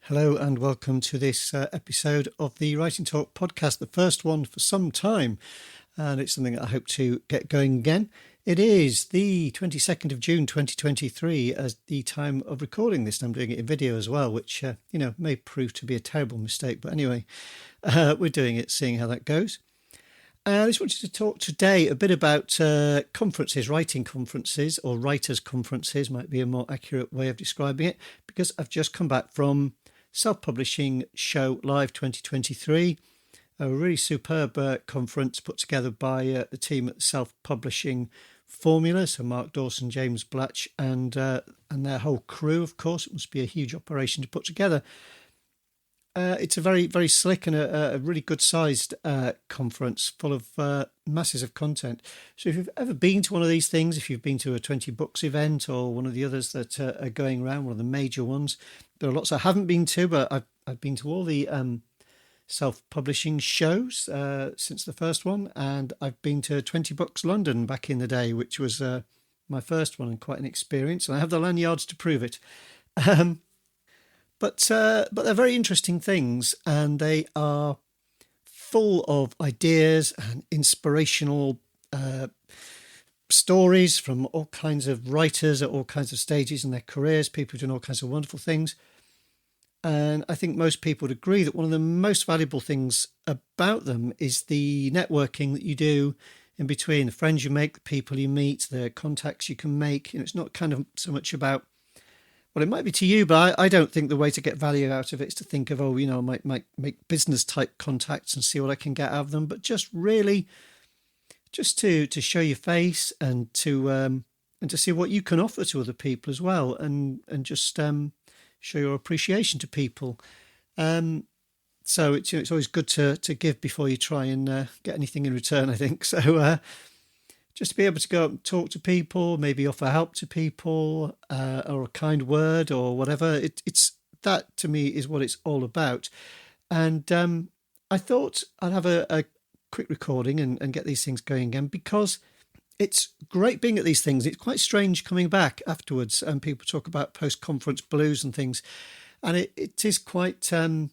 Hello and welcome to this episode of the Writing Talk podcast, the first one for some time, and it's something that I hope to get going again. It is the 22nd of June 2023 as the time of recording this. I'm doing it in video as well, which may prove to be a terrible mistake, but anyway, we're doing it, seeing how that goes. I just wanted to talk today a bit about conferences, writing conferences, or writers' conferences might be a more accurate way of describing it, because I've just come back from Self-Publishing Show Live 2023, a really superb conference put together by the team at Self-Publishing Formula, so Mark Dawson, James Blatch, and their whole crew, of course. It must be a huge operation to put together. It's a very, very slick and a really good-sized conference full of masses of content. So if you've ever been to one of these things, if you've been to a 20 Books event or one of the others that are going around, one of the major ones, there are lots I haven't been to, but I've been to all the self-publishing shows since the first one, and I've been to 20 Books London back in the day, which was my first one and quite an experience, and I have the lanyards to prove it. But they're very interesting things, and they are full of ideas and inspirational stories from all kinds of writers at all kinds of stages in their careers, people doing all kinds of wonderful things. And I think most people would agree that one of the most valuable things about them is the networking that you do in between, the friends you make, the people you meet, the contacts you can make. It's not kind of so much about, well, it might be to you, but I don't think the way to get value out of it is to think of, I might make business type contacts and see what I can get out of them, but just really just to show your face and to see what you can offer to other people as well, and just show your appreciation to people. So it's always good to give before you try and get anything in return, I think. So just to be able to go up and talk to people, maybe offer help to people, or a kind word or whatever. It's that, to me, is what it's all about. And I thought I'd have a quick recording and get these things going again, because it's great being at these things. It's quite strange coming back afterwards, and people talk about post-conference blues and things. And it is quite an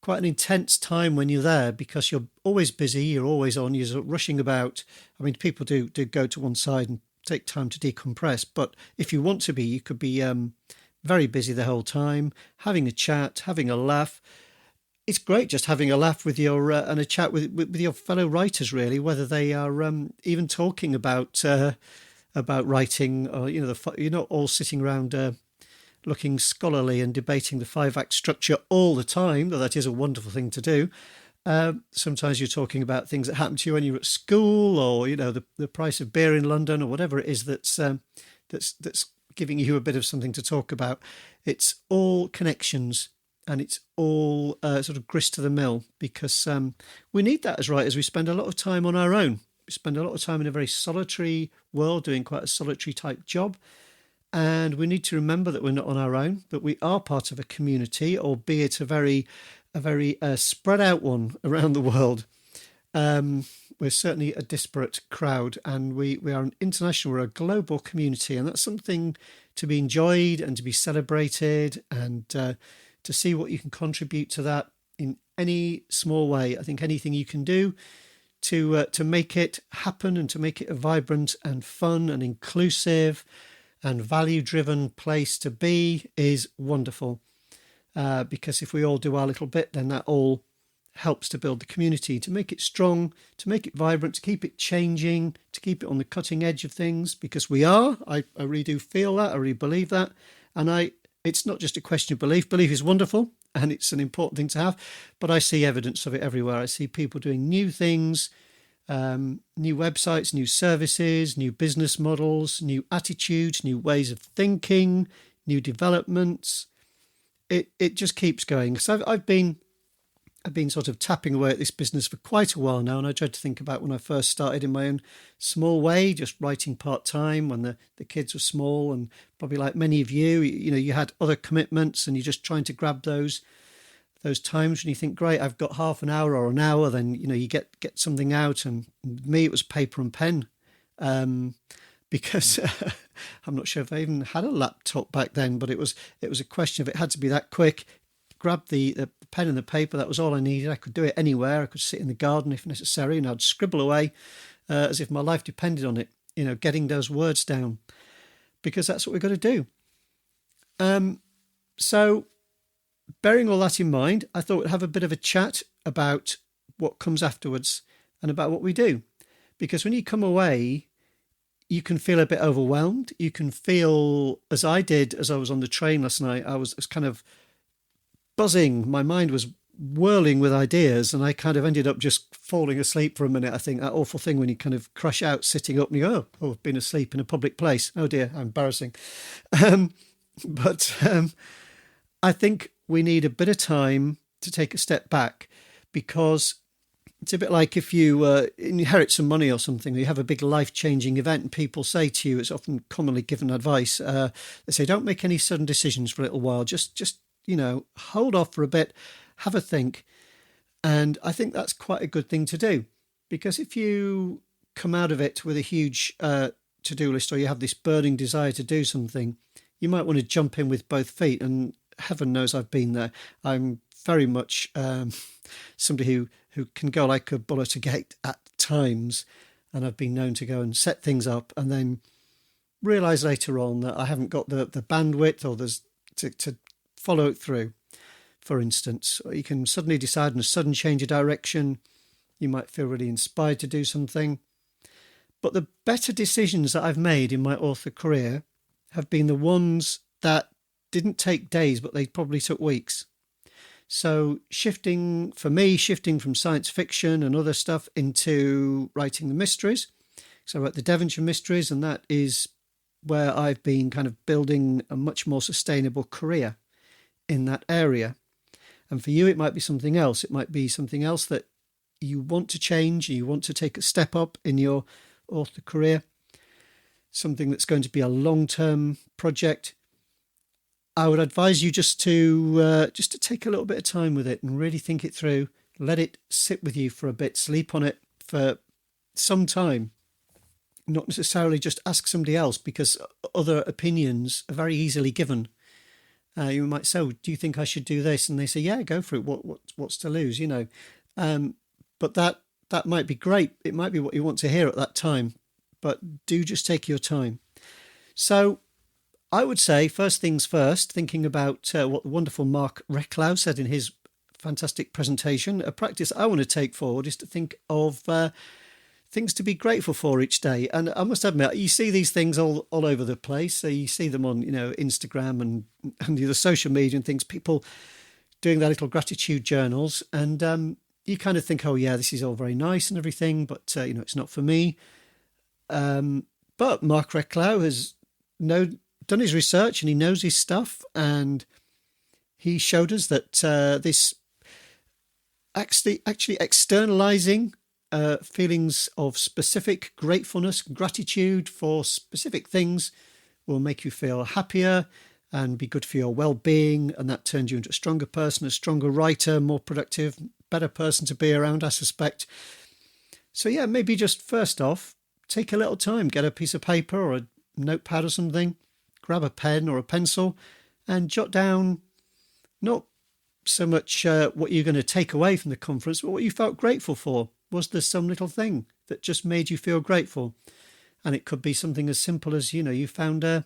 intense time when you're there, because you're always busy, you're always on, you're rushing about. I mean, people do go to one side and take time to decompress, but if you want to be, you could be very busy the whole time, having a chat, having a laugh. It's great just having a laugh with your and a chat with your fellow writers, really, whether they are even talking about writing, or you're not all sitting around looking scholarly and debating the 5-act structure all the time, though that is a wonderful thing to do. Sometimes you're talking about things that happened to you when you were at school, or the price of beer in London, or whatever it is that's giving you a bit of something to talk about. It's all connections, and it's all sort of grist to the mill, because we need that as writers. We spend a lot of time on our own. We spend a lot of time in a very solitary world, doing quite a solitary type job. And we need to remember that we're not on our own, that we are part of a community, albeit a very spread out one around the world. We're certainly a disparate crowd, and we are an international, we're a global community, and that's something to be enjoyed and to be celebrated, and to see what you can contribute to that in any small way. I think anything you can do to make it happen, and to make it a vibrant and fun and inclusive and value-driven place to be is wonderful. Because if we all do our little bit, then that all helps to build the community, to make it strong, to make it vibrant, to keep it changing, to keep it on the cutting edge of things, because we are. I really do feel that. I really believe that. And it's not just a question of belief. Belief is wonderful, and it's an important thing to have, but I see evidence of it everywhere. I see people doing new things, new websites, new services, new business models, new attitudes, new ways of thinking, new developments. It just keeps going. So I've been sort of tapping away at this business for quite a while now, and I tried to think about when I first started in my own small way, just writing part-time when the kids were small, and probably like many of you, you had other commitments, and you're just trying to grab those times when you think, great, I've got half an hour or an hour, then you get something out. And me, it was paper and pen, because I'm not sure if I even had a laptop back then, but it was a question of, it had to be that quick. grab the pen and the paper. That was all I needed. I could do it anywhere. I could sit in the garden if necessary, and I'd scribble away as if my life depended on it, getting those words down, because that's what we've got to do. So bearing all that in mind, I thought we'd have a bit of a chat about what comes afterwards and about what we do. Because when you come away, you can feel a bit overwhelmed. You can feel, as I did as I was on the train last night, I was kind of buzzing. My mind was whirling with ideas, and I kind of ended up just falling asleep for a minute. I think that awful thing when you kind of crash out sitting up and you go, oh, I've been asleep in a public place. Oh dear, how embarrassing. But I think we need a bit of time to take a step back, because it's a bit like if you inherit some money or something, or you have a big life-changing event, and people say to you, it's often commonly given advice, they say, don't make any sudden decisions for a little while. Just hold off for a bit, have a think. And I think that's quite a good thing to do, because if you come out of it with a huge to-do list, or you have this burning desire to do something, you might want to jump in with both feet. And heaven knows I've been there. I'm very much somebody who can go like a bull at a gate at times, and I've been known to go and set things up and then realise later on that I haven't got the bandwidth or to follow it through. For instance, or you can suddenly decide on a sudden change of direction. You might feel really inspired to do something. But the better decisions that I've made in my author career have been the ones that didn't take days, but they probably took weeks. So shifting from science fiction and other stuff into writing the mysteries. So I wrote the Devonshire Mysteries, and that is where I've been kind of building a much more sustainable career in that area. And for you, it might be something else. It might be something else that you want to change, you want to take a step up in your author career, something that's going to be a long-term project. I would advise you just to take a little bit of time with it and really think it through. Let it sit with you for a bit, sleep on it for some time. Not necessarily just ask somebody else, because other opinions are very easily given. You might say, oh, do you think I should do this? And they say, yeah, go for it. What's to lose, But that might be great. It might be what you want to hear at that time. But do just take your time. So I would say, first things first, thinking about what the wonderful Mark Recklow said in his fantastic presentation, a practice I want to take forward is to think of things to be grateful for each day. And I must admit, you see these things all over the place. So you see them on, Instagram and the other social media and things, people doing their little gratitude journals. And you kind of think, oh, yeah, this is all very nice and everything, but, it's not for me. But Mark Recklow has done his research, and he knows his stuff. And he showed us that this actually externalizing feelings of specific gratefulness, gratitude for specific things will make you feel happier and be good for your well-being, and that turns you into a stronger person, a stronger writer, more productive, better person to be around, I suspect. So yeah, maybe just first off, take a little time, get a piece of paper or a notepad or something, grab a pen or a pencil and jot down not so much what you're going to take away from the conference, but what you felt grateful for. Was there some little thing that just made you feel grateful? And it could be something as simple as, you found a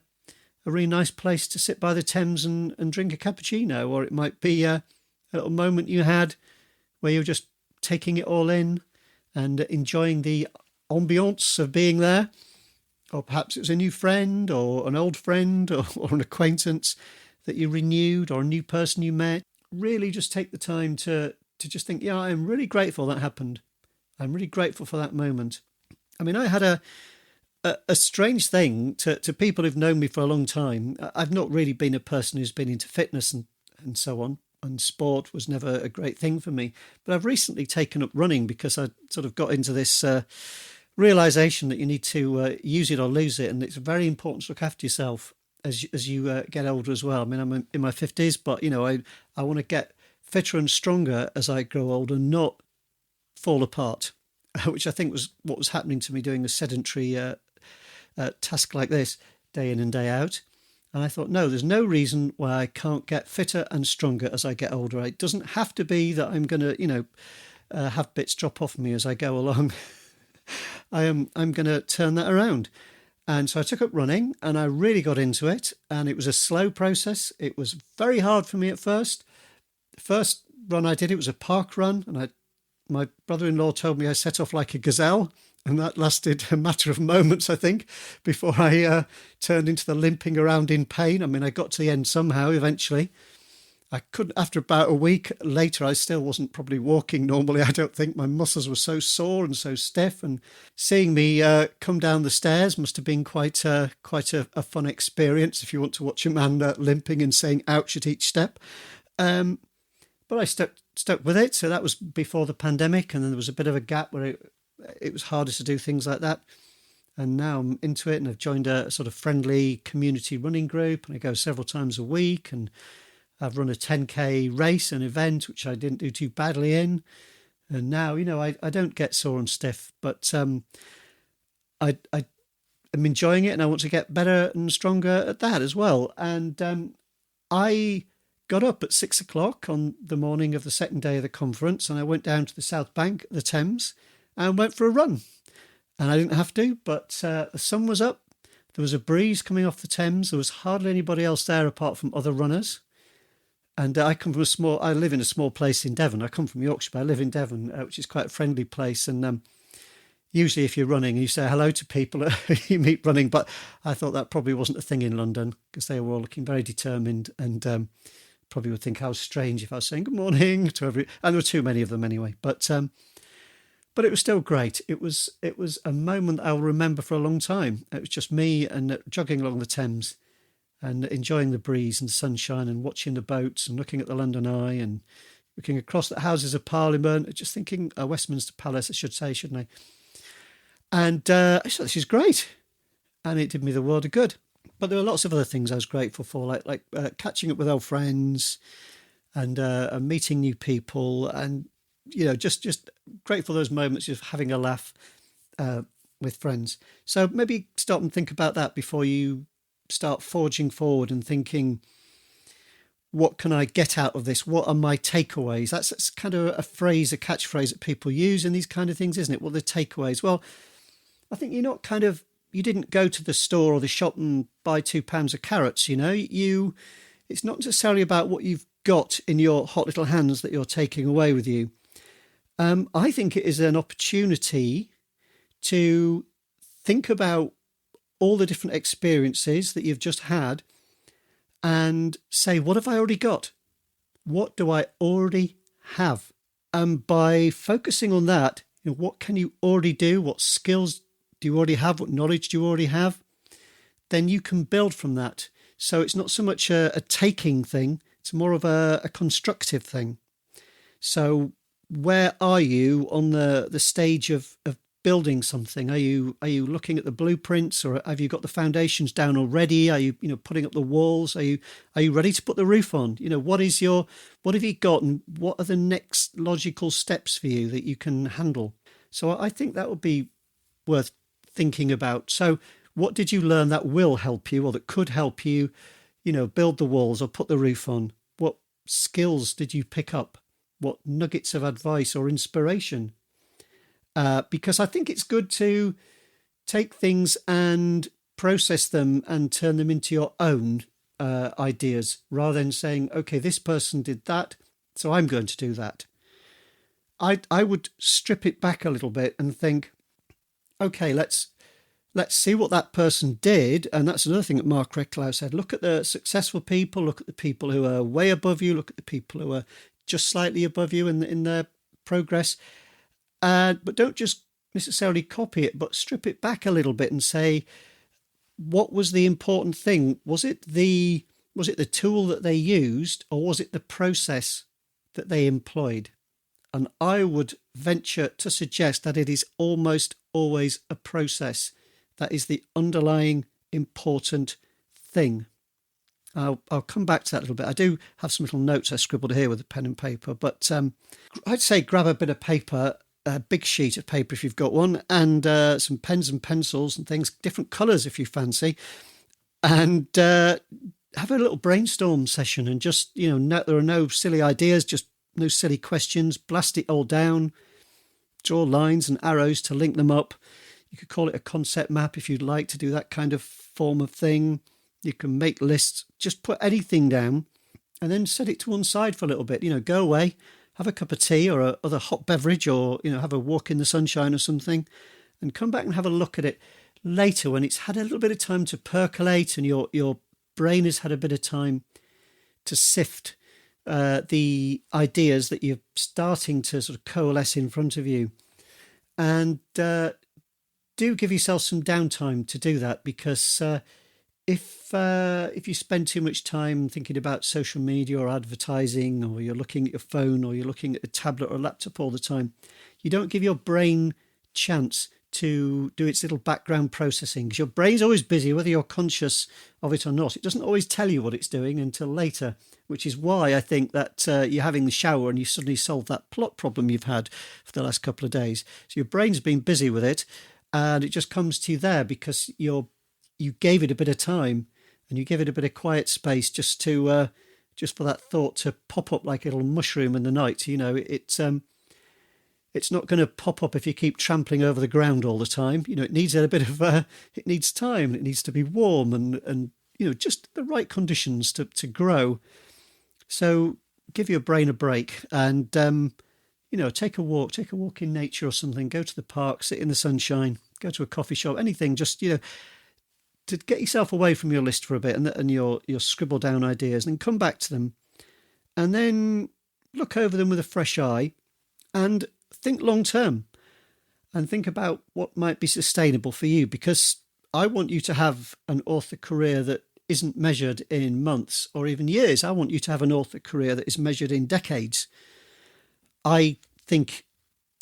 really nice place to sit by the Thames and drink a cappuccino, or it might be a little moment you had where you're just taking it all in and enjoying the ambience of being there. Or perhaps it was a new friend or an old friend or an acquaintance that you renewed, or a new person you met. Really just take the time to just think, yeah, I'm really grateful that happened. I'm really grateful for that moment. I mean, I had a strange thing to people who've known me for a long time. I've not really been a person who's been into fitness and so on, and sport was never a great thing for me. But I've recently taken up running because I sort of got into this realization that you need to use it or lose it, and it's very important to look after yourself as you get older as well. I mean, I'm in my 50s, but I want to get fitter and stronger as I grow older, not fall apart, which I think was what was happening to me doing a sedentary task like this day in and day out. And I thought, no, there's no reason why I can't get fitter and stronger as I get older. It doesn't have to be that I'm going to, have bits drop off me as I go along. I'm going to turn that around. And so I took up running and I really got into it. And it was a slow process. It was very hard for me at first. The first run I did, it was a park run. And my brother-in-law told me I set off like a gazelle. And that lasted a matter of moments, I think, before I turned into the limping around in pain. I mean, I got to the end somehow eventually. I couldn't, after about a week later, I still wasn't probably walking normally. I don't think my muscles were so sore and so stiff. And seeing me come down the stairs must have been quite a fun experience if you want to watch a man limping and saying ouch at each step. But I stuck with it. So that was before the pandemic. And then there was a bit of a gap where it was harder to do things like that. And now I'm into it and I've joined a sort of friendly community running group and I go several times a week and I've run a 10K race, an event, which I didn't do too badly in. And now, I don't get sore and stiff, but I am enjoying it and I want to get better and stronger at that as well. And I got up at 6 o'clock on the morning of the second day of the conference and I went down to the South Bank, the Thames, and went for a run. And I didn't have to, but the sun was up. There was a breeze coming off the Thames. There was hardly anybody else there apart from other runners. And I live in a small place in Devon. I come from Yorkshire, but I live in Devon, which is quite a friendly place. And usually if you're running, you say hello to people you meet running. But I thought that probably wasn't a thing in London because they were all looking very determined and probably would think how strange if I was saying good morning to every. And there were too many of them anyway. But it was still great. It was a moment I'll remember for a long time. It was just me and jogging along the Thames and enjoying the breeze and the sunshine and watching the boats and looking at the London Eye and looking across the Houses of Parliament, just thinking Westminster Palace, I should say, shouldn't I? And I thought, this is great. And it did me the world of good. But there were lots of other things I was grateful for, like catching up with old friends and meeting new people and, just grateful for those moments of having a laugh with friends. So maybe stop and think about that before you start forging forward and thinking, what can I get out of this? What are my takeaways? That's kind of a catchphrase that people use in these kind of things, isn't it? What are the takeaways? Well, I think you didn't go to the store or the shop and buy £2 of carrots, it's not necessarily about what you've got in your hot little hands that you're taking away with you. I think it is an opportunity to think about all the different experiences that you've just had and say, what have I already got? What do I already have? And by focusing on that, what can you already do? What skills do you already have? What knowledge do you already have? Then you can build from that. So it's not so much a taking thing. It's more of a constructive thing. So where are you on the stage of building something? Are you looking at the blueprints, or have you got the foundations down already? Are you putting up the walls? Are you ready to put the roof on? What have you got, and what are the next logical steps for you that you can handle? So I think that would be worth thinking about. So what did you learn that will help you, or that could help you, build the walls or put the roof on? What skills did you pick up? What nuggets of advice or inspiration? Because I think it's good to take things and process them and turn them into your own ideas, rather than saying, okay, this person did that, so I'm going to do that. I would strip it back a little bit and think, okay, let's see what that person did. And that's another thing that Mark Recklow said. Look at the successful people, look at the people who are way above you, look at the people who are just slightly above you in their progress. But don't just necessarily copy it, but strip it back a little bit and say, what was the important thing? Was it the tool that they used, or was it the process that they employed? And I would venture to suggest that it is almost always a process. That is the underlying important thing. I'll come back to that a little bit. I do have some little notes I scribbled here with a pen and paper, but I'd say grab a bit of paper, a big sheet of paper if you've got one, and some pens and pencils and things, different colours if you fancy. and have a little brainstorm session, and just, no, there are no silly ideas, just no silly questions. Blast it all down, draw lines and arrows to link them up. You could call it a concept map if you'd like to do that kind of form of thing. You can make lists, just put anything down and then set it to one side for a little bit. Go away, have a cup of tea or a other hot beverage, or, have a walk in the sunshine or something, and come back and have a look at it later when it's had a little bit of time to percolate and your brain has had a bit of time to sift the ideas that you're starting to sort of coalesce in front of you. And do give yourself some downtime to do that, because if you spend too much time thinking about social media or advertising, or you're looking at your phone, or you're looking at a tablet or a laptop all the time, you don't give your brain chance to do its little background processing, because your brain's always busy, whether you're conscious of it or not. It doesn't always tell you what it's doing until later, which is why I think that you're having the shower and you suddenly solve that plot problem you've had for the last couple of days. So your brain's been busy with it, and it just comes to you there because you gave it a bit of time and you give it a bit of quiet space just to just for that thought to pop up like a little mushroom in the night. It's not going to pop up if you keep trampling over the ground all the time. It needs a bit of it needs time. It needs to be warm and just the right conditions to grow. So give your brain a break and take a walk in nature or something. Go to the park, sit in the sunshine, go to a coffee shop, anything. Just to get yourself away from your list for a bit and your scribble down ideas, and come back to them, and then look over them with a fresh eye and think long term, and think about what might be sustainable for you, because I want you to have an author career that isn't measured in months or even years. I want you to have an author career that is measured in decades. I think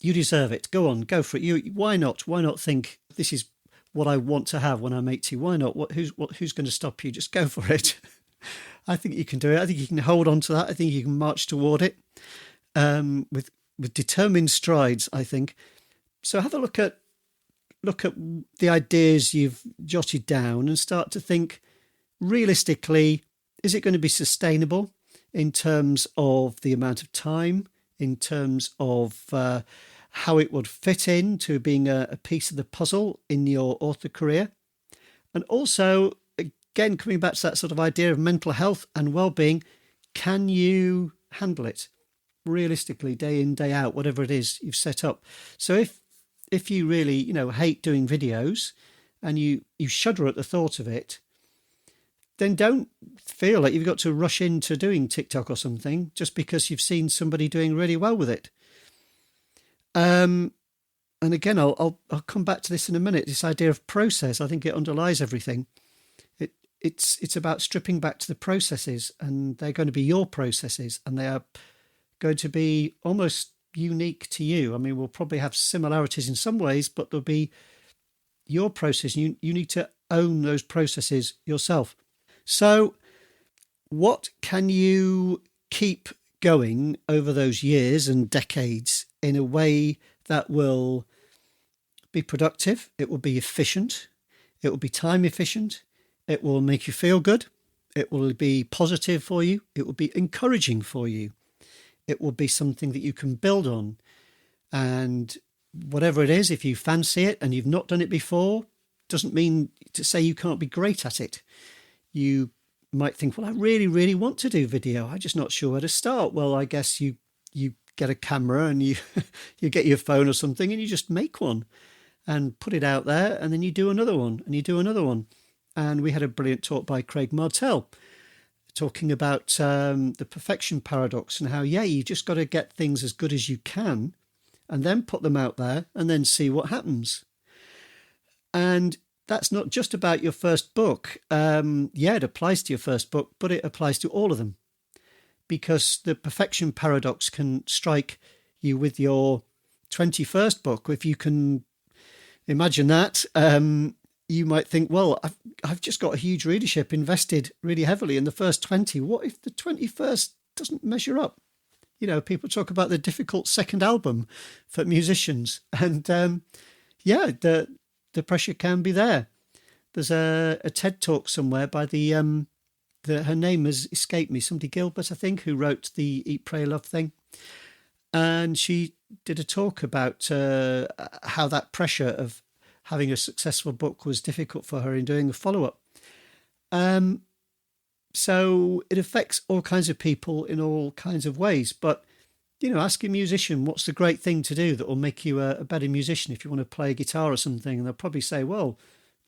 you deserve it. Go on, go for it. Why not? Why not think this is what I want to have when I'm 80? Why not? Who's going to stop you? Just go for it. I think you can do it. I think you can hold on to that. I think you can march toward it with determined strides, I think. So have a look at the ideas you've jotted down and start to think realistically, is it going to be sustainable in terms of the amount of time, in terms of how it would fit into being a piece of the puzzle in your author career? And also, again, coming back to that sort of idea of mental health and well-being, can you handle it realistically, day in, day out, whatever it is you've set up? So if you really, hate doing videos and you shudder at the thought of it, then don't feel like you've got to rush into doing TikTok or something just because you've seen somebody doing really well with it. And again, I'll come back to this in a minute. This idea of process, I think it underlies everything. It's about stripping back to the processes, and they're going to be your processes, and they are going to be almost unique to you. I mean, we'll probably have similarities in some ways, but there'll be your process. You need to own those processes yourself. So what can you keep going over those years and decades in a way that will be productive? It will be efficient. It will be time efficient. It will make you feel good. It will be positive for you. It will be encouraging for you. It will be something that you can build on. And whatever it is, if you fancy it and you've not done it before, doesn't mean to say you can't be great at it. You might think, well, I really, really want to do video. I'm just not sure where to start. Well, I guess you get a camera and you get your phone or something and you just make one and put it out there, and then you do another one and you do another one. And we had a brilliant talk by Craig Martell talking about the perfection paradox and how, you just got to get things as good as you can and then put them out there and then see what happens. And that's not just about your first book. It applies to your first book, but it applies to all of them, because the perfection paradox can strike you with your 21st book. If you can imagine that, you might think, well, I've just got a huge readership, invested really heavily in the first 20. What if the 21st doesn't measure up? People talk about the difficult second album for musicians, and the pressure can be there. There's a TED talk somewhere by her name has escaped me, somebody Gilbert, I think, who wrote the Eat, Pray, Love thing. And she did a talk about how that pressure of having a successful book was difficult for her in doing a follow-up. So it affects all kinds of people in all kinds of ways. But, ask a musician, what's the great thing to do that will make you a better musician if you want to play a guitar or something? And they'll probably say, well,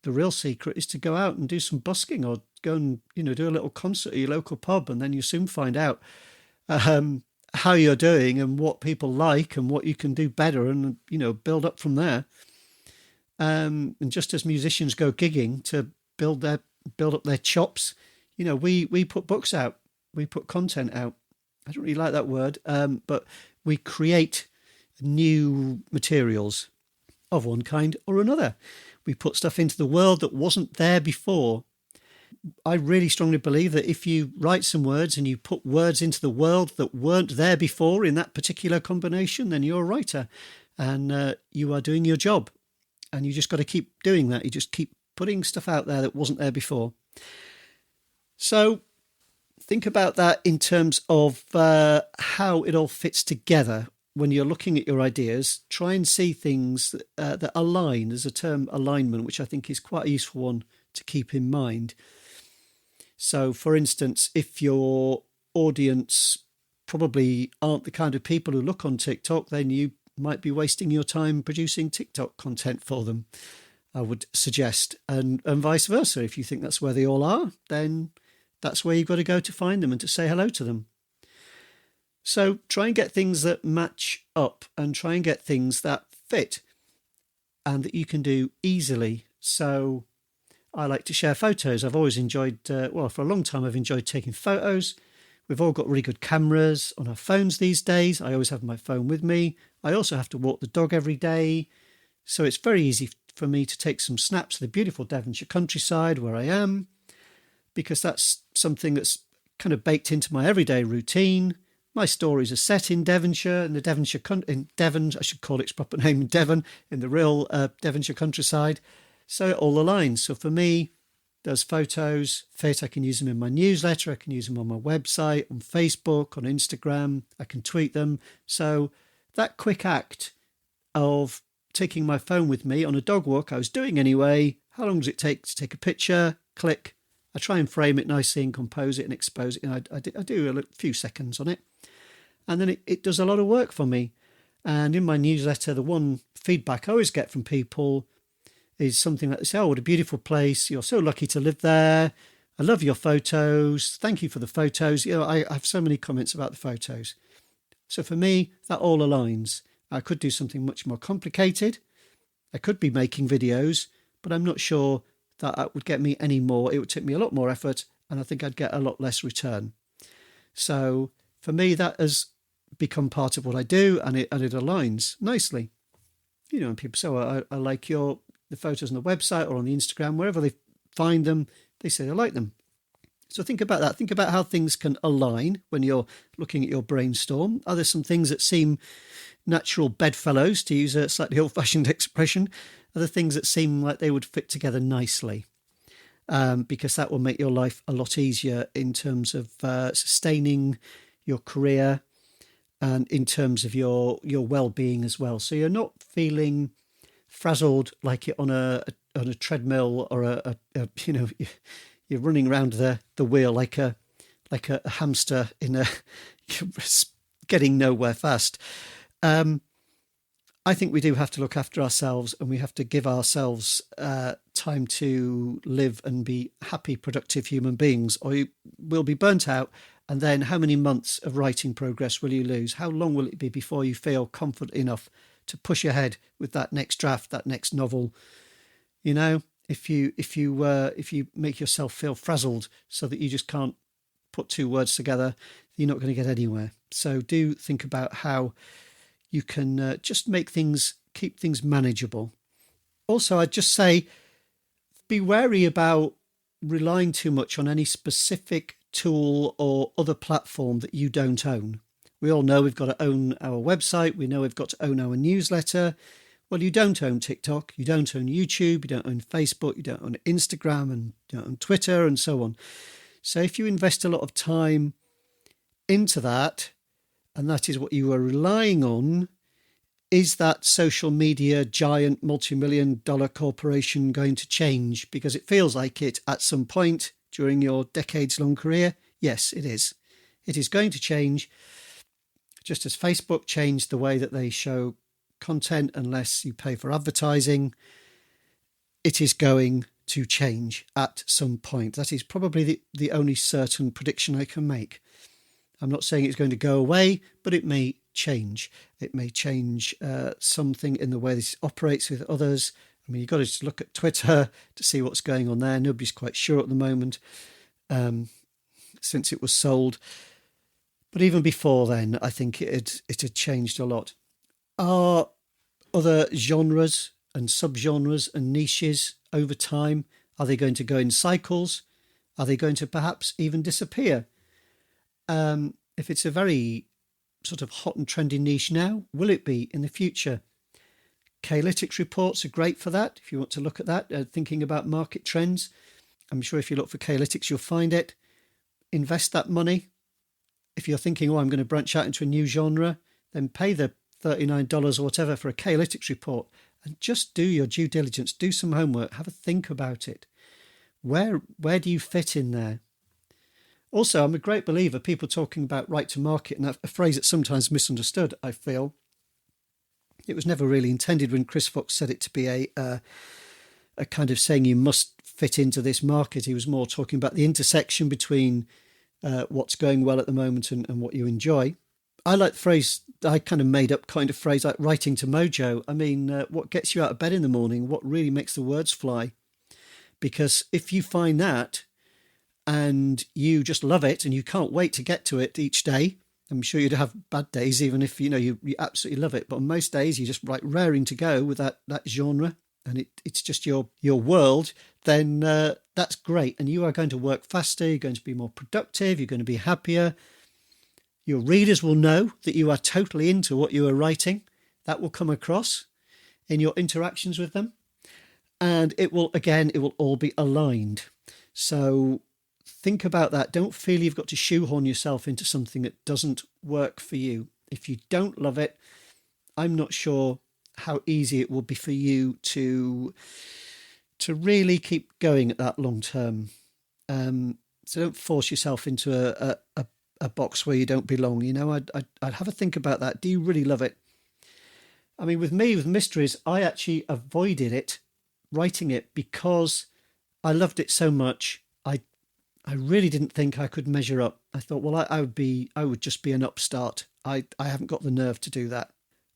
the real secret is to go out and do some busking or go and, do a little concert at your local pub. And then you soon find out how you're doing and what people like and what you can do better and, build up from there. And just as musicians go gigging to build up their chops, we put books out, we put content out. I don't really like that word, but we create new materials of one kind or another. We put stuff into the world that wasn't there before. I really strongly believe that if you write some words and you put words into the world that weren't there before in that particular combination, then you're a writer and you are doing your job. And you just got to keep doing that. You just keep putting stuff out there that wasn't there before. So think about that in terms of how it all fits together when you're looking at your ideas. Try and see things that align. There's a term, alignment, which I think is quite a useful one to keep in mind. So, for instance, if your audience probably aren't the kind of people who look on TikTok, then you might be wasting your time producing TikTok content for them, I would suggest. And vice versa. If you think that's where they all are, then that's where you've got to go to find them and to say hello to them. So try and get things that match up and try and get things that fit and that you can do easily. So I like to share photos. I've always enjoyed, for a long time, I've enjoyed taking photos. We've all got really good cameras on our phones these days. I always have my phone with me. I also have to walk the dog every day. So it's very easy for me to take some snaps of the beautiful Devonshire countryside where I am, because that's something that's kind of baked into my everyday routine. My stories are set in Devonshire, in Devon, I should call its proper name, Devon, in the real Devonshire countryside. So it all aligns. So for me, those photos fit. I can use them in my newsletter. I can use them on my website, on Facebook, on Instagram. I can tweet them. So that quick act of taking my phone with me on a dog walk I was doing anyway. How long does it take to take a picture? Click. I try and frame it nicely and compose it and expose it. And I do a few seconds on it. And then it does a lot of work for me. And in my newsletter, the one feedback I always get from people is something like this: oh, what a beautiful place. You're so lucky to live there. I love your photos. Thank you for the photos. I have so many comments about the photos. So for me, that all aligns. I could do something much more complicated. I could be making videos, but I'm not sure that would get me any more. It would take me a lot more effort, and I think I'd get a lot less return. So for me, that has become part of what I do, and it aligns nicely. And people say, well, I like the photos on the website or on the Instagram, wherever they find them, they say they like them. So think about that. Think about how things can align when you're looking at your brainstorm. Are there some things that seem natural bedfellows, to use a slightly old-fashioned expression? Are there things that seem like they would fit together nicely? Because that will make your life a lot easier in terms of sustaining your career and in terms of your well-being as well. So you're not feeling frazzled like you're on a treadmill or you're running around the wheel like a hamster getting nowhere fast. I think we do have to look after ourselves, and we have to give ourselves time to live and be happy, productive human beings, or you will be burnt out. And then how many months of writing progress will you lose? How long will it be before you feel confident enough to push ahead with that next draft, that next novel? If you make yourself feel frazzled so that you just can't put two words together, you're not going to get anywhere. So do think about how you can just keep things manageable. Also, I'd just say, be wary about relying too much on any specific tool or other platform that you don't own. We all know we've got to own our website. We know we've got to own our newsletter. Well, you don't own TikTok, you don't own YouTube, you don't own Facebook, you don't own Instagram, and you don't own Twitter, and so on. So if you invest a lot of time into that, and that is what you are relying on, is that social media giant multi-million-dollar corporation going to change? Because it feels like it at some point during your decades-long career. Yes, it is. It is going to change, just as Facebook changed the way that they show content unless you pay for advertising. It is going to change at some point. That is probably the only certain prediction I can make. I'm not saying it's going to go away, but it may change. It may change something in the way this operates with others. I mean, you've got to just look at Twitter to see what's going on there. Nobody's quite sure at the moment since it was sold. But even before then, I think it had changed a lot. Are other genres and subgenres and niches over time, are they going to go in cycles? Are they going to perhaps even disappear? If it's a very sort of hot and trendy niche now, will it be in the future? K-Lytics reports are great for that. If you want to look at that, thinking about market trends, I'm sure if you look for K-Lytics, you'll find it. Invest that money. If you're thinking, I'm going to branch out into a new genre, then pay the $39 or whatever for a K-Lytics report and just do your due diligence, do some homework, have a think about it. Where do you fit in there? Also, I'm a great believer, people talking about right to market, and a phrase that's sometimes misunderstood, I feel. It was never really intended when Chris Fox said it to be a kind of saying you must fit into this market. He was more talking about the intersection between what's going well at the moment and what you enjoy. I like the phrase, I kind of made up kind of phrase like writing to mojo. I mean, what gets you out of bed in the morning? What really makes the words fly? Because if you find that and you just love it and you can't wait to get to it each day, I'm sure you'd have bad days, even if, you absolutely love it. But on most days, you're just like raring to go with that genre and it's just your world, then that's great. And you are going to work faster. You're going to be more productive. You're going to be happier. Your readers will know that you are totally into what you are writing. That will come across in your interactions with them. And it will all be aligned. So think about that. Don't feel you've got to shoehorn yourself into something that doesn't work for you. If you don't love it, I'm not sure how easy it will be for you to really keep going at that long term. So don't force yourself into a box where you don't belong. I'd have a think about that. Do you really love it? I mean, with mysteries, I actually avoided it, writing it, because I loved it so much. I really didn't think I could measure up. I thought, well, I would just be an upstart. I haven't got the nerve to do that.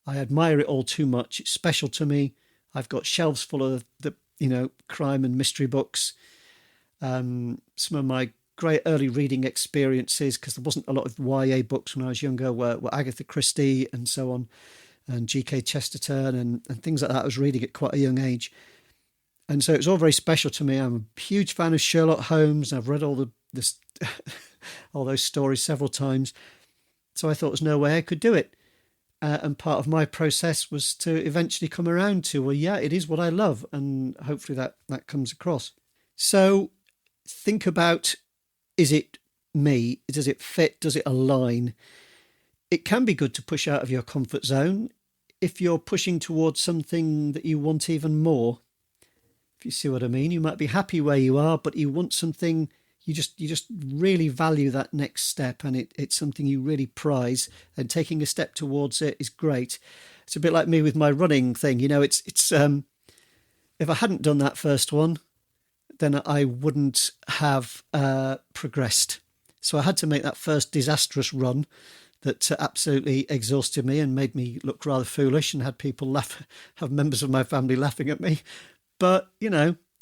I admire it all too much. It's special to me. I've got shelves full of the crime and mystery books. Some of my great early reading experiences, because there wasn't a lot of YA books when I was younger, were Agatha Christie and so on, and G.K. Chesterton and things like that. I was reading at quite a young age. And so it's all very special to me. I'm a huge fan of Sherlock Holmes. I've read all all those stories several times. So I thought there's no way I could do it. And part of my process was to eventually come around to, well, yeah, it is what I love. And hopefully that comes across. So think about, is it me? Does it fit? Does it align? It can be good to push out of your comfort zone if you're pushing towards something that you want even more. If you see what I mean, you might be happy where you are, but you want something, you just really value that next step, and it's something you really prize, and taking a step towards it is great. It's a bit like me with my running thing. It's if I hadn't done that first one, then I wouldn't have progressed. So I had to make that first disastrous run that absolutely exhausted me and made me look rather foolish and had people have members of my family laughing at me. But,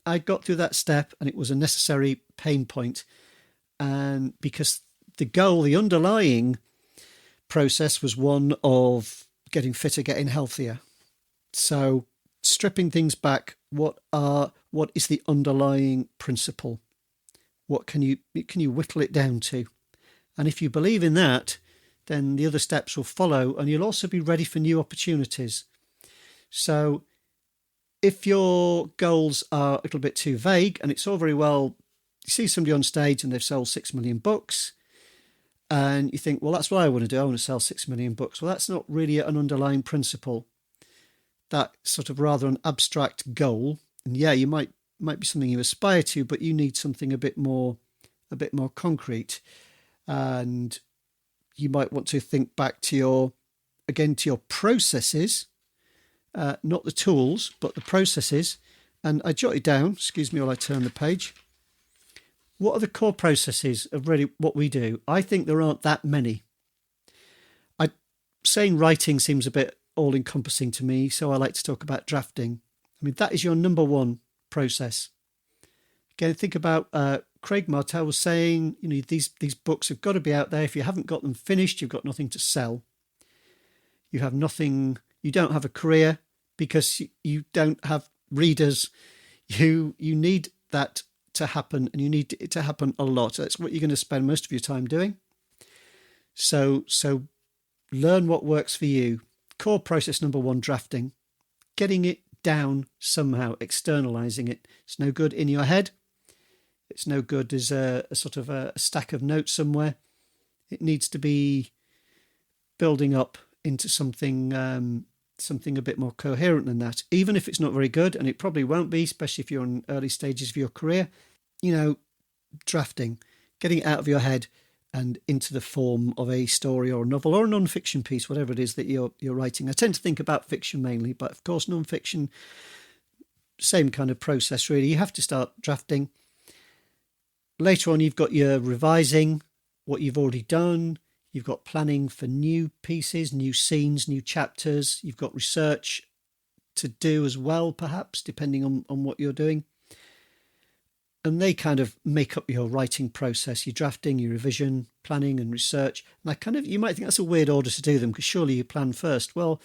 I got through that step, and it was a necessary pain point. And because the underlying process was one of getting fitter, getting healthier. So stripping things back, what is the underlying principle? What can you whittle it down to? And if you believe in that, then the other steps will follow, and you'll also be ready for new opportunities. So if your goals are a little bit too vague, and it's all very well, you see somebody on stage and they've sold 6 million books, and you think, well, that's what I want to do. I want to sell 6 million books. Well, that's not really an underlying principle. That sort of rather an abstract goal. And yeah, you might be something you aspire to, but you need something a bit more concrete. And you might want to think back to your processes, not the tools, but the processes. And I jotted down, excuse me while I turn the page. What are the core processes of really what we do? I think there aren't that many. Saying writing seems a bit all-encompassing to me, so I like to talk about drafting. I mean, that is your number one process. Again, think about Craig Martell was saying, these books have got to be out there. If you haven't got them finished, you've got nothing to sell. You have nothing. You don't have a career because you don't have readers. You need that to happen, and you need it to happen a lot. That's what you're going to spend most of your time doing. So learn what works for you. Core process number one, drafting. Getting it down somehow, externalizing it. It's no good in your head. It's no good as a sort of a stack of notes somewhere. It needs to be building up into something a bit more coherent than that, even if it's not very good, and it probably won't be, especially if you're in early stages of your career. Drafting, getting it out of your head and into the form of a story or a novel or a non-fiction piece, whatever it is that you're writing. I tend to think about fiction mainly, but of course non-fiction, same kind of process really. You have to start drafting. Later on, you've got your revising, what you've already done. You've got planning for new pieces, new scenes, new chapters. You've got research to do as well, perhaps, depending on what you're doing. And they kind of make up your writing process, your drafting, your revision, planning and research. And you might think that's a weird order to do them because surely you plan first. Well,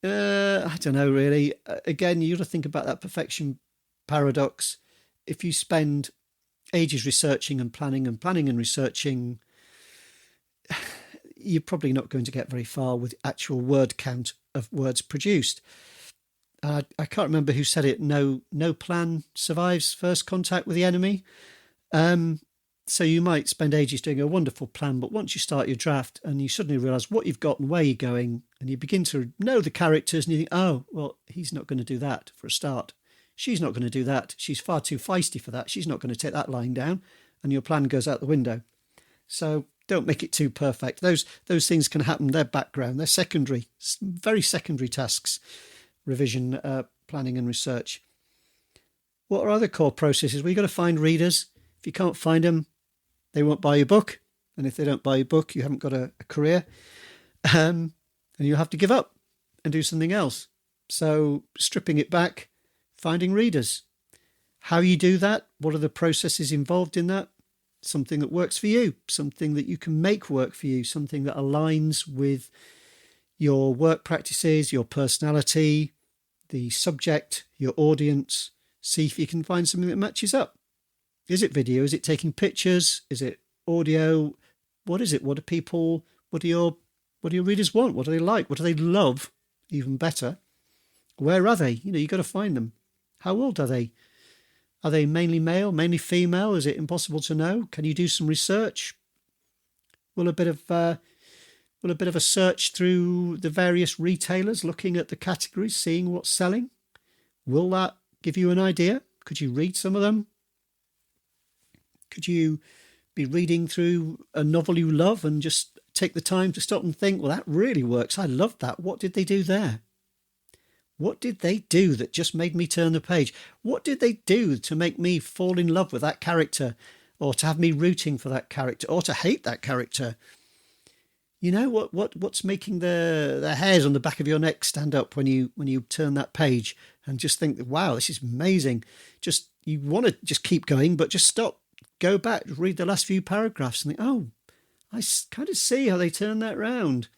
I don't know, really. Again, you got to think about that perfection paradox. If you spend ages researching and planning and researching, you're probably not going to get very far with actual word count of words produced. I can't remember who said it. No plan survives first contact with the enemy. So you might spend ages doing a wonderful plan, but once you start your draft and you suddenly realise what you've got and where you're going, and you begin to know the characters, and you think, oh, well, he's not going to do that for a start. She's not going to do that. She's far too feisty for that. She's not going to take that line down, and your plan goes out the window. So don't make it too perfect. Those things can happen. They're background. They're secondary, very secondary tasks. Revision, planning and research. What are other core processes? Well, you've got to find readers. If you can't find them, they won't buy your book. And if they don't buy your book, you haven't got a career. And you have to give up and do something else. So stripping it back, finding readers. How you do that? What are the processes involved in that? Something that works for you, something that you can make work for you, something that aligns with your work practices, your personality, the subject, your audience. See if you can find something that matches up. Is it video? Is it taking pictures? Is it audio? What is it? What do your readers want? What do they like? What do they love? Even better. Where are they? You got to find them. How old are they? Are they mainly male, mainly female? Is it impossible to know? Can you do some research? Will a bit of a search through the various retailers, looking at the categories, seeing what's selling? Will that give you an idea? Could you read some of them? Could you be reading through a novel you love and just take the time to stop and think, well, that really works. I love that. What did they do there? What did they do that just made me turn the page? What did they do to make me fall in love with that character, or to have me rooting for that character, or to hate that character? What's making the hairs on the back of your neck stand up when you turn that page and just think, wow, this is amazing. Just, you want to just keep going, but just stop, go back, read the last few paragraphs and think, oh, I kind of see how they turn that round.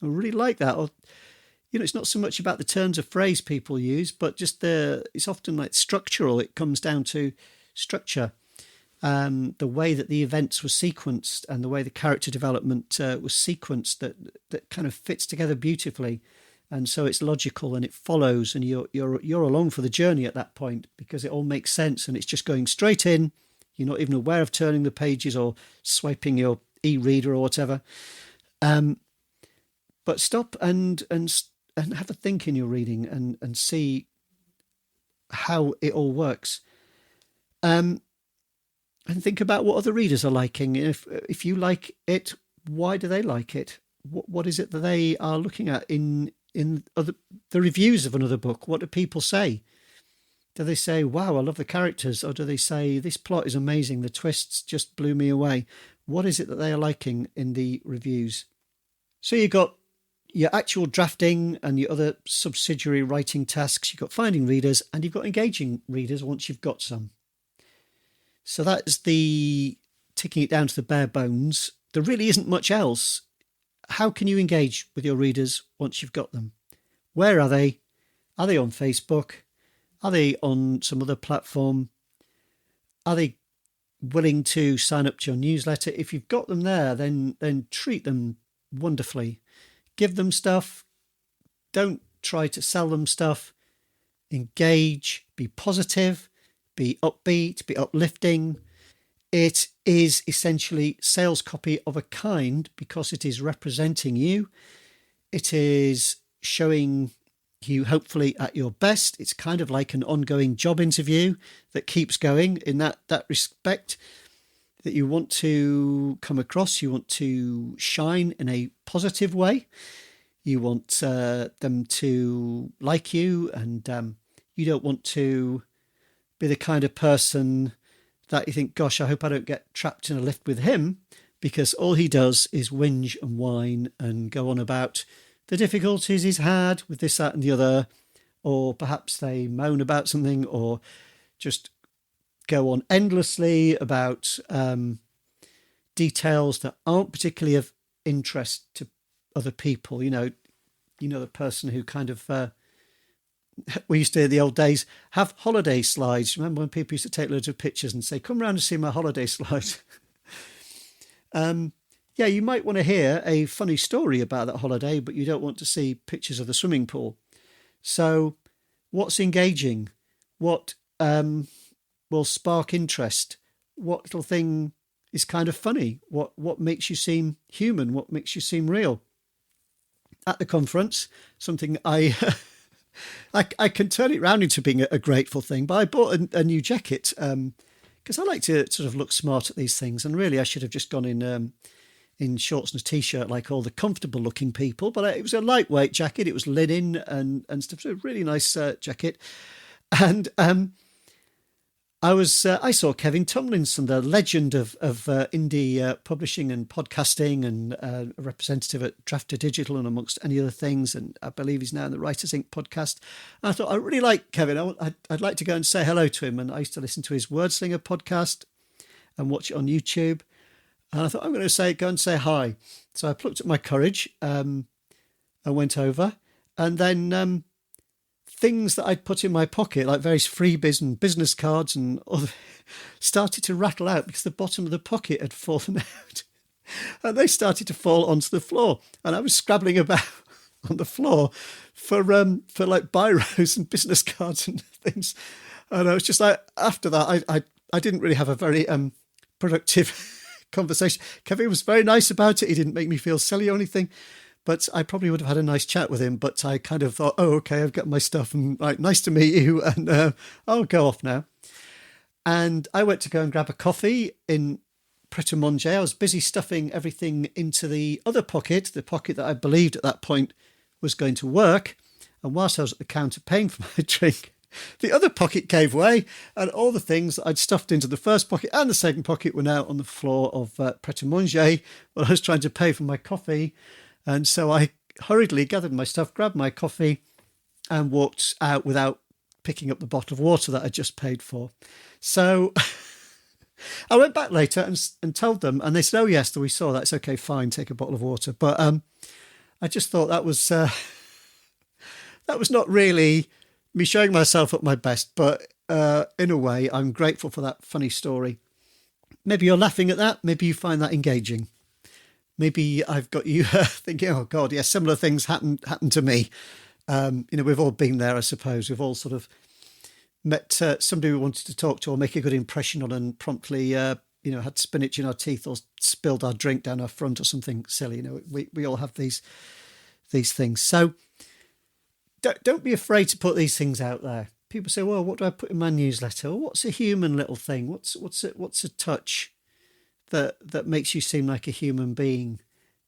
I really like that. Or, it's not so much about the turns of phrase people use, but just it's often like structural. It comes down to structure. The way that the events were sequenced and the way the character development was sequenced, that kind of fits together beautifully. And so it's logical and it follows, and you're along for the journey at that point because it all makes sense and it's just going straight in. You're not even aware of turning the pages or swiping your e-reader or whatever. But stop and have a think in your reading and see how it all works. And think about what other readers are liking. If you like it, why do they like it? What is it that they are looking at in the reviews of another book? What do people say? Do they say, wow, I love the characters? Or do they say, this plot is amazing, the twists just blew me away? What is it that they are liking in the reviews? So you've got your actual drafting and your other subsidiary writing tasks. You've got finding readers and you've got engaging readers once you've got some. So that's the ticking it down to the bare bones. There really isn't much else. How can you engage with your readers once you've got them? Where are they? Are they on Facebook? Are they on some other platform? Are they willing to sign up to your newsletter? If you've got them there, then treat them wonderfully. Give them stuff. Don't try to sell them stuff. Engage. Be positive. Be upbeat. Be uplifting. It is essentially sales copy of a kind because it is representing you. It is showing you hopefully at your best. It's kind of like an ongoing job interview that keeps going in that respect, that you want to come across. You want to shine in a positive way. You want them to like you, and you don't want to be the kind of person that you think, gosh, I hope I don't get trapped in a lift with him, because all he does is whinge and whine and go on about the difficulties he's had with this, that and the other, or perhaps they moan about something or just go on endlessly about details that aren't particularly of interest to other people. You know the person who kind of we used to, in the old days, have holiday slides. Remember when people used to take loads of pictures and say, come round and see my holiday slides? Yeah, you might want to hear a funny story about that holiday, but you don't want to see pictures of the swimming pool. So what's engaging? What will spark interest? What little thing is kind of funny? What makes you seem human? What makes you seem real? At the conference, something I can turn it round into being a grateful thing, but I bought a new jacket because I like to sort of look smart at these things, and really I should have just gone in shorts and a t-shirt like all the comfortable looking people, but it was a lightweight jacket. It was linen and stuff. So a really nice jacket. And I saw Kevin Tomlinson, the legend of indie publishing and podcasting, and a representative at Drafter Digital and amongst any other things. And I believe he's now in the Writers Inc. podcast. And I thought, I really like Kevin. I'd like to go and say hello to him. And I used to listen to his Wordslinger podcast and watch it on YouTube. And I thought, I'm going to go and say hi. So I plucked up my courage and went over. And then things that I'd put in my pocket, like various freebies and business cards and other, started to rattle out because the bottom of the pocket had fallen out. And they started to fall onto the floor. And I was scrabbling about on the floor for like biros and business cards and things. And I was just like, after that, I didn't really have a very productive conversation. Kevin was very nice about it. He didn't make me feel silly or anything, but I probably would have had a nice chat with him. But I kind of thought, oh, okay, I've got my stuff and right, nice to meet you. And I'll go off now. And I went to go and grab a coffee in Pret a Manger. I was busy stuffing everything into the other pocket, the pocket that I believed at that point was going to work. And whilst I was at the counter paying for my drink, the other pocket gave way, and all the things that I'd stuffed into the first pocket and the second pocket were now on the floor of Pret a Manger while I was trying to pay for my coffee. And so I hurriedly gathered my stuff, grabbed my coffee, and walked out without picking up the bottle of water that I just paid for. So I went back later and told them, and they said, oh, yes, we saw that. It's okay, fine, take a bottle of water. But I just thought that was not really me showing myself at my best, but in a way, I'm grateful for that funny story. Maybe you're laughing at that. Maybe you find that engaging. maybe I've got you thinking, oh God, yeah, similar things happen to me. We've all been there, I suppose. We've all sort of met somebody we wanted to talk to or make a good impression on, and promptly, had spinach in our teeth or spilled our drink down our front or something silly. We all have these things. So don't be afraid to put these things out there. People say, well, what do I put in my newsletter? Well, what's a human little thing? What's a touch that makes you seem like a human being?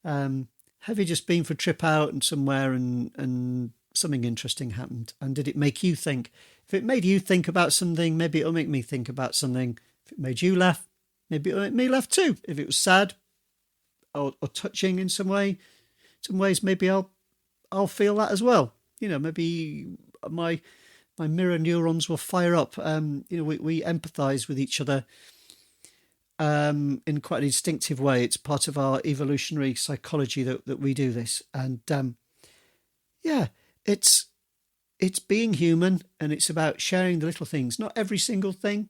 Have you just been for a trip out and somewhere and something interesting happened? And did it make you think? If it made you think about something, maybe it'll make me think about something. If it made you laugh, maybe it'll make me laugh too. If it was sad or touching in some ways, maybe I'll feel that as well. Maybe my mirror neurons will fire up. We empathise with each other in quite an instinctive way. It's part of our evolutionary psychology that we do this. And it's being human, and it's about sharing the little things. Not every single thing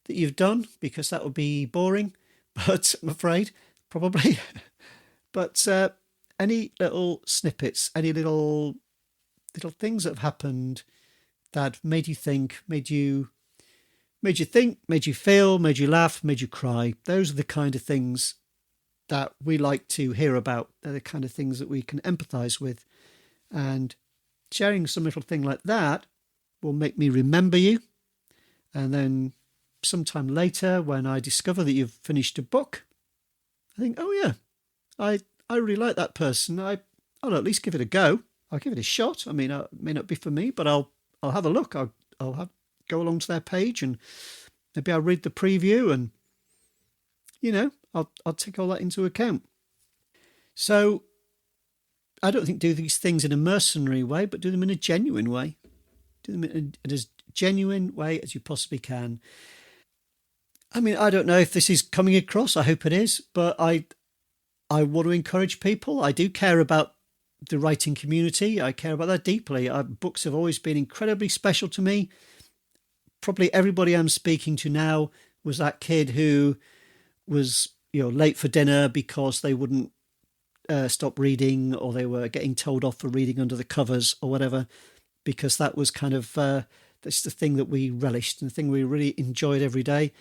that you've done, because that would be boring, but I'm afraid, probably. But any little snippets, any little things that have happened that made you think, made you think, made you feel, made you laugh, made you cry. Those are the kind of things that we like to hear about. They're the kind of things that we can empathise with. And sharing some little thing like that will make me remember you. And then sometime later, when I discover that you've finished a book, I think, oh yeah, I really like that person. I'll at least give it a go. I'll give it a shot. I mean, it may not be for me, but I'll have a look. I'll go along to their page, and maybe I'll read the preview, and I'll take all that into account. So I don't think do these things in a mercenary way, but do them in a genuine way. Do them in as genuine way as you possibly can. I mean, I don't know if this is coming across. I hope it is, but I want to encourage people. I do care about the writing community. I care about that deeply. Books have always been incredibly special to me. Probably everybody I'm speaking to now was that kid who was late for dinner because they wouldn't stop reading, or they were getting told off for reading under the covers or whatever, because that was kind of that's the thing that we relished and the thing we really enjoyed every day.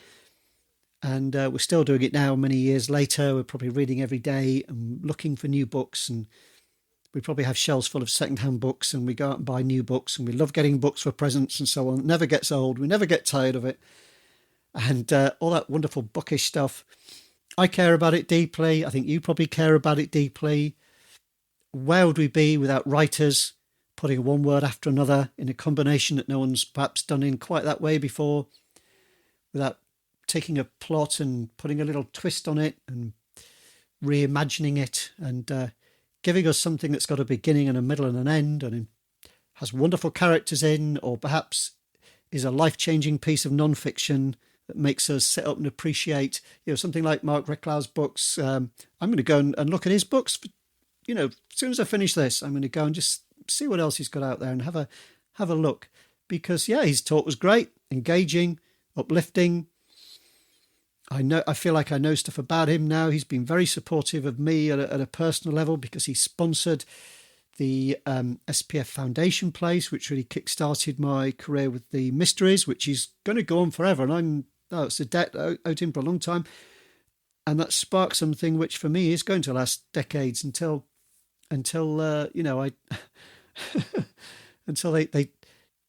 And we're still doing it now many years later. We're probably reading every day and looking for new books, and we probably have shelves full of second-hand books, and we go out and buy new books, and we love getting books for presents and so on. It never gets old. We never get tired of it. And all that wonderful bookish stuff. I care about it deeply. I think you probably care about it deeply. Where would we be without writers putting one word after another in a combination that no one's perhaps done in quite that way before, without taking a plot and putting a little twist on it and reimagining it, and giving us something that's got a beginning and a middle and an end, and has wonderful characters in, or perhaps is a life-changing piece of non-fiction that makes us sit up and appreciate, something like Mark Reclow's books. I'm going to go and look at his books. As soon as I finish this, I'm going to go and just see what else he's got out there and have a look, because his talk was great, engaging, uplifting. I feel like I know stuff about him now. He's been very supportive of me at a personal level, because he sponsored the SPF Foundation place, which really kick-started my career with the mysteries, which is going to go on forever. And it's a debt I owed him for a long time. And that sparked something which for me is going to last decades until I until they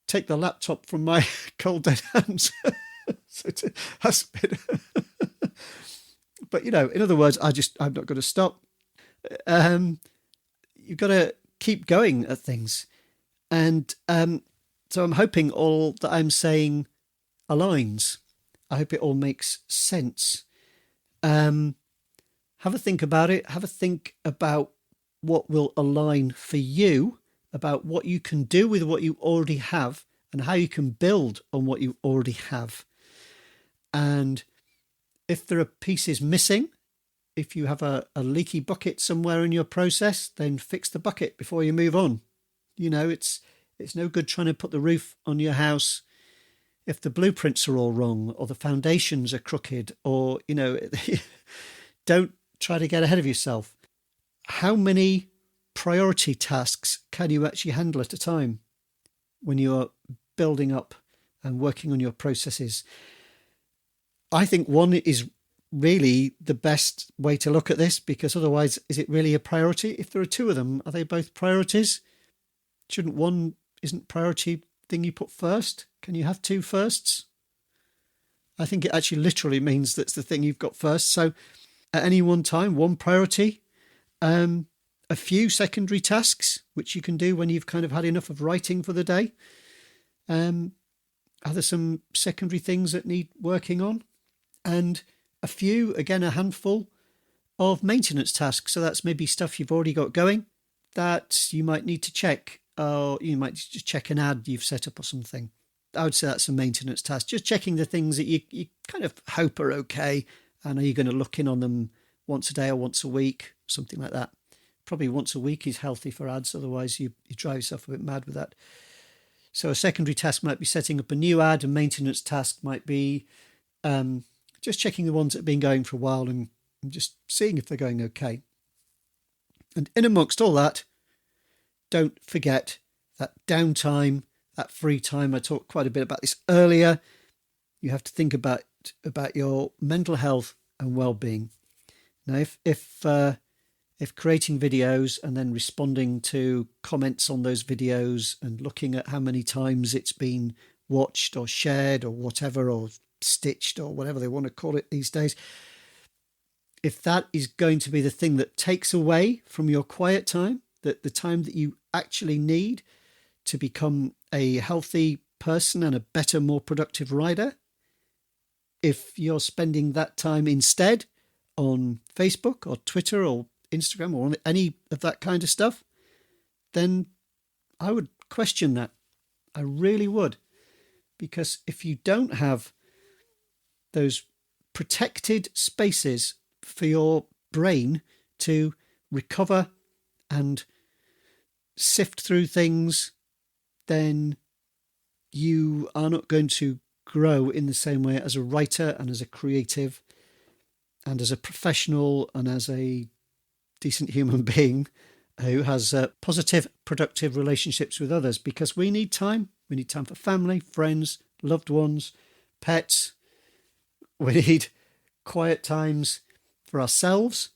take the laptop from my cold dead hands. So that's a bit. But in other words, I'm not going to stop. You've got to keep going at things, and so I'm hoping all that I'm saying aligns. I hope it all makes sense. Have a think about it. Have a think about what will align for you, about what you can do with what you already have, and how you can build on what you already have. And if there are pieces missing, if you have a leaky bucket somewhere in your process, then fix the bucket before you move on. It's no good trying to put the roof on your house if the blueprints are all wrong, or the foundations are crooked, or don't try to get ahead of yourself. How many priority tasks can you actually handle at a time when you're building up and working on your processes? I think one is really the best way to look at this, because otherwise, is it really a priority? If there are two of them, are they both priorities? Shouldn't one, isn't priority thing you put first? Can you have two firsts? I think it actually literally means that's the thing you've got first. So at any one time, one priority, a few secondary tasks, which you can do when you've kind of had enough of writing for the day. Are there some secondary things that need working on? And a few, again, a handful of maintenance tasks. So that's maybe stuff you've already got going that you might need to check, or you might just check an ad you've set up or something. I would say that's a maintenance task, just checking the things that you kind of hope are okay. And are you going to look in on them once a day or once a week, something like that? Probably once a week is healthy for ads, otherwise you drive yourself a bit mad with that. So a secondary task might be setting up a new ad, a maintenance task might be just checking the ones that have been going for a while and just seeing if they're going okay. And in amongst all that, don't forget that downtime, that free time. I talked quite a bit about this earlier. You have to think about your mental health and well-being. Now, if creating videos and then responding to comments on those videos and looking at how many times it's been watched or shared or whatever, or stitched or whatever they want to call it these days, if that is going to be the thing that takes away from your quiet time, that the time that you actually need to become a healthy person and a better, more productive rider, if you're spending that time instead on Facebook or Twitter or Instagram or any of that kind of stuff, then I would question that. I really would. Because if you don't have those protected spaces for your brain to recover and sift through things, then you are not going to grow in the same way as a writer and as a creative and as a professional and as a decent human being who has positive, productive relationships with others, because we need time. We need time for family, friends, loved ones, pets. We need quiet times for ourselves.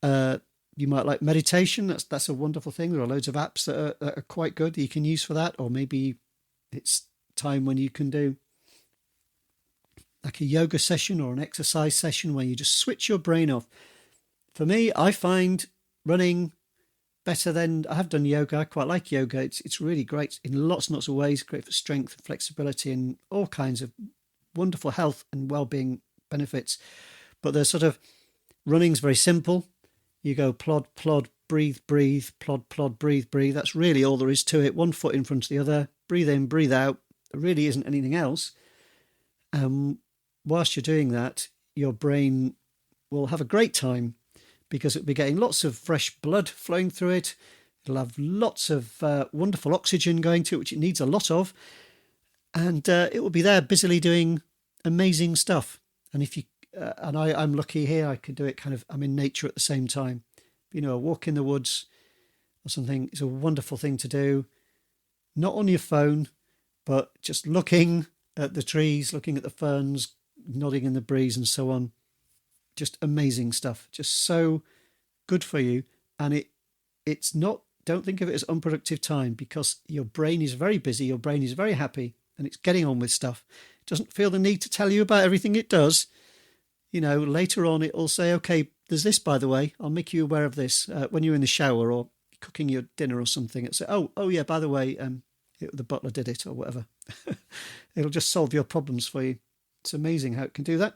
You might like meditation. That's a wonderful thing. There are loads of apps that are quite good that you can use for that. Or maybe it's time when you can do like a yoga session or an exercise session where you just switch your brain off. For me, I find running better than, I have done yoga. I quite like yoga. It's really great in lots and lots of ways. Great for strength and flexibility and all kinds of wonderful health and well-being benefits. But the sort of running's very simple. You go plod, plod, breathe, breathe, plod, plod, breathe, breathe. That's really all there is to it. One foot in front of the other. Breathe in, breathe out. There really isn't anything else. Whilst you're doing that, your brain will have a great time because it'll be getting lots of fresh blood flowing through it. It'll have lots of wonderful oxygen going to it, which it needs a lot of. And it will be there busily doing amazing stuff. And if you, I'm lucky here, I could do it kind of, I'm in nature at the same time. You know, a walk in the woods or something is a wonderful thing to do. Not on your phone, but just looking at the trees, looking at the ferns, nodding in the breeze and so on. Just amazing stuff. Just so good for you. And it's not, don't think of it as unproductive time, because your brain is very busy, your brain is very happy, and it's getting on with stuff. It doesn't feel the need to tell you about everything it does. You know, later on it'll say, okay, there's this, by the way, I'll make you aware of this when you're in the shower or cooking your dinner or something. It'll say, oh yeah, by the way, the butler did it or whatever. It'll just solve your problems for you. It's amazing how it can do that.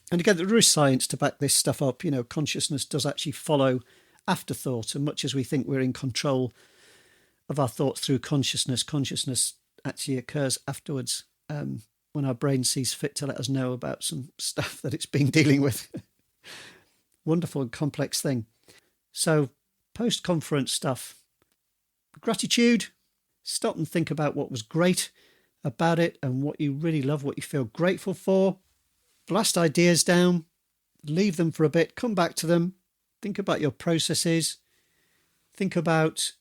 And again, there is science to back this stuff up. You know, consciousness does actually follow afterthought. And much as we think we're in control of our thoughts through consciousness, consciousness actually occurs afterwards when our brain sees fit to let us know about some stuff that it's been dealing with. Wonderful and complex thing. So post-conference stuff. Gratitude. Stop and think about what was great about it and what you really love, what you feel grateful for. Blast ideas down. leave them for a bit, come back to them, think about your processes, think about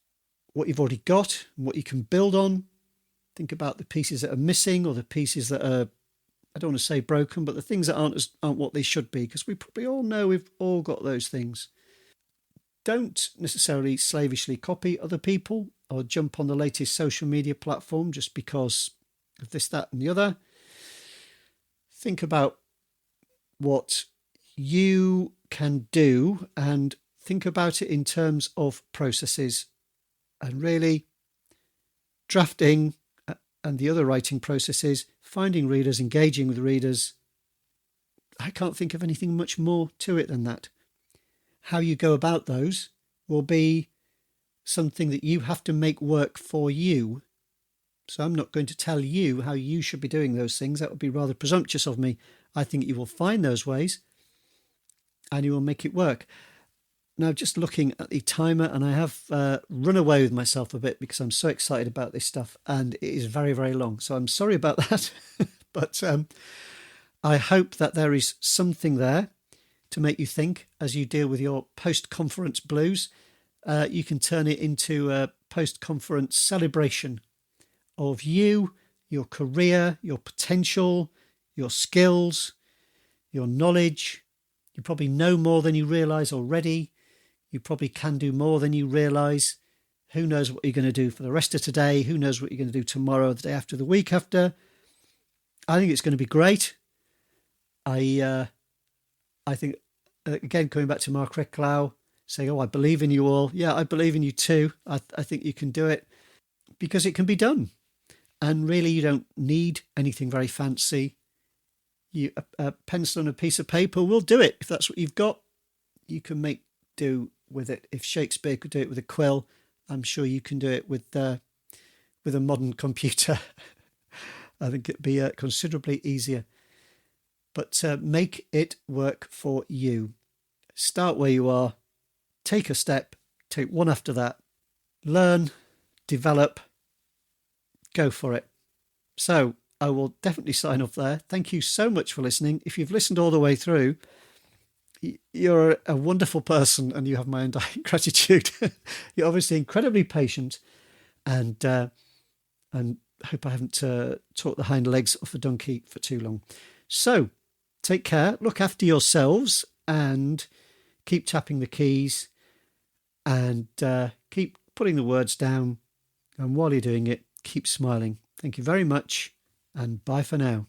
what you've already got and what you can build on. Think about the pieces that are missing or the pieces that are, I don't want to say broken, but the things that aren't what they should be, because we probably all know we've all got those things. Don't necessarily slavishly copy other people or jump on the latest social media platform just because of this, that, and the other. Think about what you can do and think about it in terms of processes, and really drafting and the other writing processes, finding readers, engaging with readers. I can't think of anything much more to it than that. How you go about those will be something that you have to make work for you. So I'm not going to tell you how you should be doing those things. That would be rather presumptuous of me. I think you will find those ways and you will make it work. Now, just looking at the timer, and I have run away with myself a bit because I'm so excited about this stuff, and it is very, very long. So I'm sorry about that. But I hope that there is something there to make you think as you deal with your post-conference blues. You can turn it into a post-conference celebration of you, your career, your potential, your skills, your knowledge. You probably know more than you realise already. You probably can do more than you realise. Who knows what you're going to do for the rest of today? Who knows what you're going to do tomorrow, the day after, the week after? I think it's going to be great. I think, again, coming back to Mark Recklau, saying, oh, I believe in you all. Yeah, I believe in you too. I think you can do it because it can be done. And really, you don't need anything very fancy. A pencil and a piece of paper will do it. If that's what you've got, you can make do with it. If Shakespeare could do it with a quill, I'm sure you can do it with a modern computer. I think it'd be considerably easier. But make it work for you. Start where you are. Take a step. Take one after that. Learn. Develop. Go for it. So I will definitely sign off there. Thank you so much for listening. If you've listened all the way through, you're a wonderful person and you have my undying gratitude. You're obviously incredibly patient, and hope I haven't talked the hind legs off a donkey for too long. So take care, look after yourselves, and keep tapping the keys, and keep putting the words down. And while you're doing it, keep smiling. Thank you very much, and bye for now.